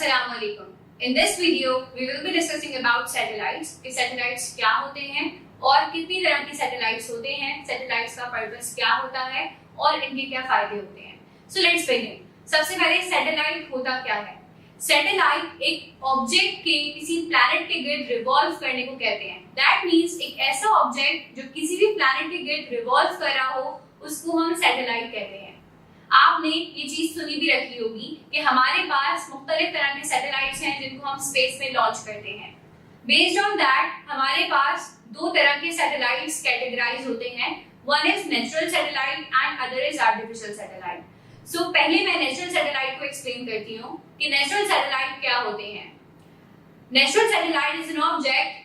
Assalamu alaikum. In this video, we will be discussing about satellites. कि satellites क्या होते हैं और कितनी तरह की satellites होते हैं, satellites का purpose क्या होता है और इनके क्या फायदे होते हैं. So let's begin. सबसे पहले satellite होता क्या है? Satellite एक object के किसी planet के गिर्द revolve करने को कहते हैं. That means एक ऐसा object जो किसी भी planet के गिर्द revolve कर रहा हो, उसको हम satellite कहते हैं. आपने ये चीज सुनी भी रखी होगी कि हमारे पास मुख्तलिफ तरह के सैटेलाइट्स हैं जिनको हम स्पेस में लॉन्च करते हैं. बेस्ड ऑन दैट हमारे पास दो तरह के सैटेलाइट्स कैटेगराइज होते हैं. One is natural satellite and other is artificial satellite. So पहले मैं नेचुरल सैटेलाइट को एक्सप्लेन करती हूँ कि नेचुरल सैटेलाइट क्या होते हैं. Natural satellite is an object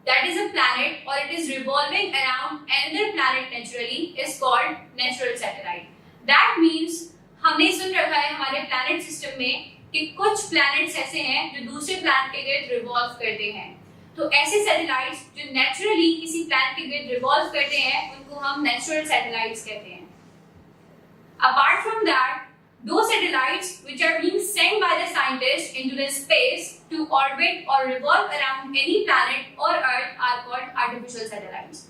that is a planet or it is revolving around another planet naturally is called natural satellite. That means हमने सुन रखा है हमारे प्लैनेट सिस्टम में कि कुछ प्लैनेट्स ऐसे हैं जो दूसरे प्लैनेट के गिर्द रिवॉल्व करते हैं. तो ऐसे सैटेलाइट्स जो नेचुरली किसी प्लैनेट के गिर्द रिवॉल्व करते हैं उनको हम नेचुरल सैटेलाइट्स कहते हैं. Apart from that, those satellites which are being sent by the scientists into the space to orbit or revolve around any planet or Earth are called artificial satellites.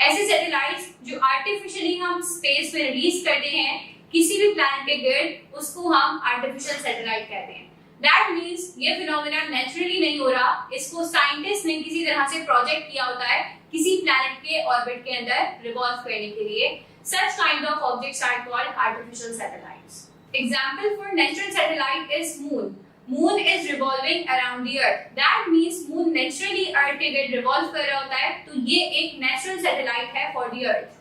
ऐसे satellites जो artificially हम space में release करते हैं किसी भी planet के गिर्द, उसको हम आर्टिफिशियल सैटेलाइट कहते हैं. दैट मींस ये फिनोमेना नेचुरली नहीं हो रहा, इसको साइंटिस्ट ने किसी तरह से प्रोजेक्ट किया होता है किसी प्लैनेट के ऑर्बिट के अंदर रिवॉल्व करने के लिए. Such kind of objects are called artificial satellites. Example for natural satellite is moon. Moon is revolving around the earth. That means moon naturally earth के गिर्द revolve कर रहा होता है, तो ये एक natural satellite है for the earth.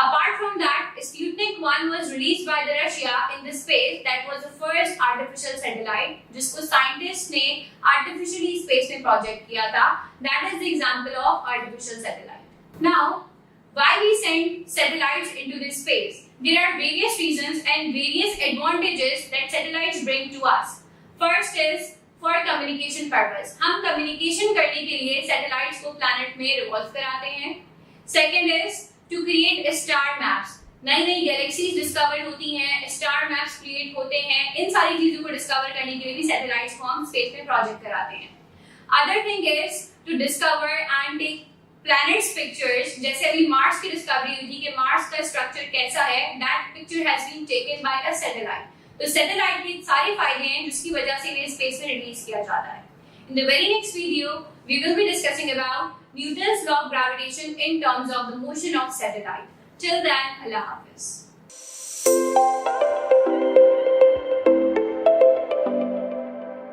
Apart from that, Sputnik 1 was released by the Russia in the space. That was the first artificial satellite जिसको scientists ने artificially space में project किया था. That is the example of artificial satellite. Now, why we send satellites into this space? There are various reasons and various advantages that satellites bring to us. First is for communication purpose. हम communication करने के लिए satellites को planet में revolve कराते हैं. Second is to create star maps. नई नई galaxies discover होती हैं, star maps create होते हैं. इन सारी चीजों को discover करने के लिए भी satellites को हम space में project कराते हैं. Other thing is to discover and take planets pictures. जैसे अभी मार्स की डिस्कवरी हुई थी कि मार्स का स्ट्रक्चर कैसा है, that picture has been taken by a satellite. तो सैटेलाइट के सारे फायदे हैं जिसकी वजह से इन्हें स्पेस में रिलीज किया जाता है. In the very next video, we will be discussing about Newton's law of gravitation in terms of the motion of satellite. Till then, Allah Hafiz.